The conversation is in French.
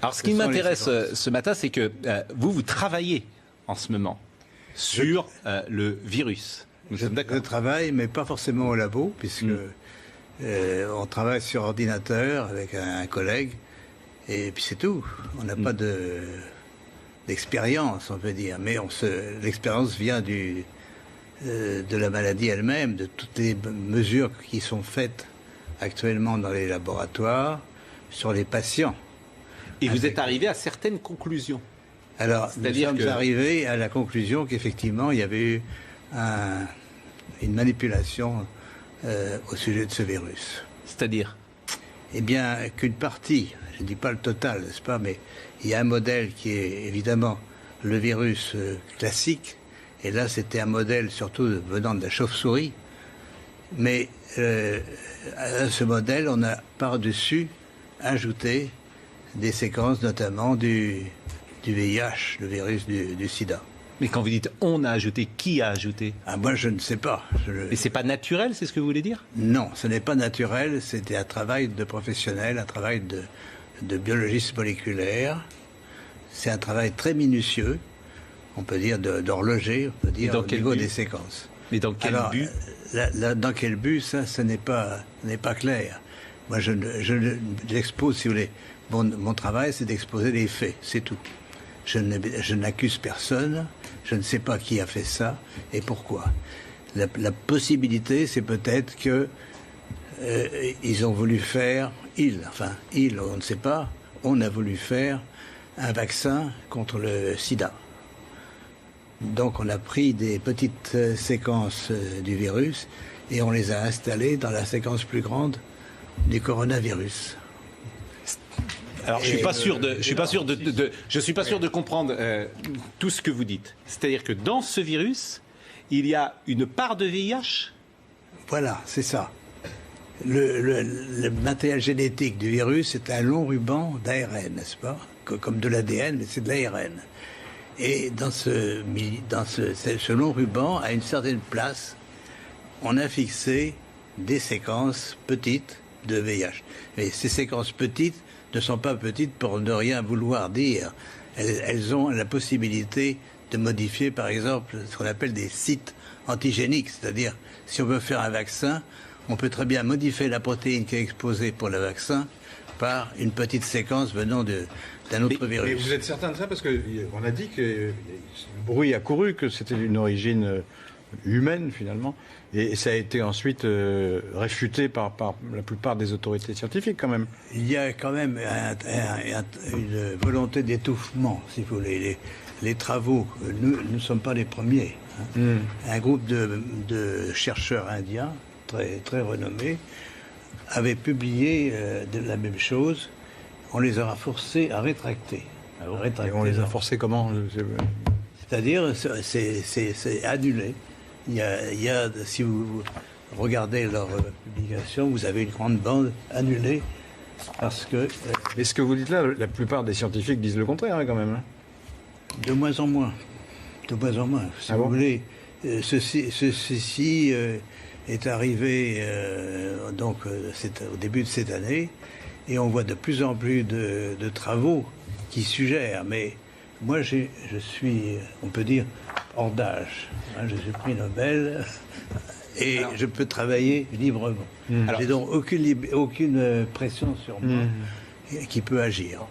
Alors, ce qui m'intéresse ce matin, c'est que vous travaillez en ce moment sur le virus. Je travaille, mais pas forcément au labo, puisque on travaille sur ordinateur avec un collègue, et puis c'est tout. On n'a pas d'expérience, on peut dire, mais l'expérience vient de la maladie elle-même, de toutes les mesures qui sont faites actuellement dans les laboratoires sur les patients. Et vous êtes arrivé à certaines conclusions. Alors, nous sommes arrivés à la conclusion qu'effectivement, il y avait eu une manipulation au sujet de ce virus. C'est-à-dire ? Eh bien, qu'une partie, je ne dis pas le total, n'est-ce pas, mais il y a un modèle qui est évidemment le virus classique, et là c'était un modèle surtout venant de la chauve-souris, mais à ce modèle, on a par-dessus ajouté des séquences notamment du VIH, le virus du sida. Mais quand vous dites on a ajouté, qui a ajouté ? Moi je ne sais pas. Mais c'est pas naturel, c'est ce que vous voulez dire ? Non, ce n'est pas naturel, c'était un travail de professionnel, un travail de biologiste moléculaire. C'est un travail très minutieux, on peut dire d'horloger, on peut dire au niveau des séquences. Mais dans quel but ? Dans quel but, ça, ce n'est pas clair. Moi j'expose, si vous voulez, mon travail c'est d'exposer les faits, c'est tout. Je n'accuse personne, je ne sais pas qui a fait ça et pourquoi. La possibilité, c'est peut-être que ils ont voulu faire, on ne sait pas, on a voulu faire un vaccin contre le sida. Donc on a pris des petites séquences du virus et on les a installées dans la séquence plus grande du coronavirus. Alors, je suis pas sûr de comprendre tout ce que vous dites. C'est-à-dire que dans ce virus, il y a une part de VIH ? Voilà, c'est ça. Le matériel génétique du virus est un long ruban d'ARN, n'est-ce pas ? Comme de l'ADN, mais c'est de l'ARN. Et dans ce long ruban, à une certaine place, on a fixé des séquences petites de VIH. Mais ces séquences petites ne sont pas petites pour ne rien vouloir dire. Elles ont la possibilité de modifier, par exemple, ce qu'on appelle des sites antigéniques. C'est-à-dire, si on veut faire un vaccin, on peut très bien modifier la protéine qui est exposée pour le vaccin par une petite séquence venant d'un autre virus. Mais vous êtes certain de ça ? Parce qu'on a dit que le bruit a couru, que c'était d'une origine humaine, finalement. Et ça a été ensuite réfuté par la plupart des autorités scientifiques, quand même. Il y a quand même une volonté d'étouffement, si vous voulez. Les travaux, nous ne sommes pas les premiers. Un groupe de chercheurs indiens, très, très renommés, avait publié la même chose. On les a forcés à rétracter. Et on les a forcés comment ? C'est-à-dire, c'est annulé. Il y a, si vous regardez leur publication, vous avez une grande bande annulée parce que... Mais ce que vous dites là, la plupart des scientifiques disent le contraire, quand même. De moins en moins. De moins en moins. Si vous voulez, ceci est arrivé au début de cette année et on voit de plus en plus de travaux qui suggèrent, mais moi je suis, on peut dire, hors d'âge. Je suis prix Nobel et je peux travailler librement. J'ai donc aucune pression sur moi qui peut agir.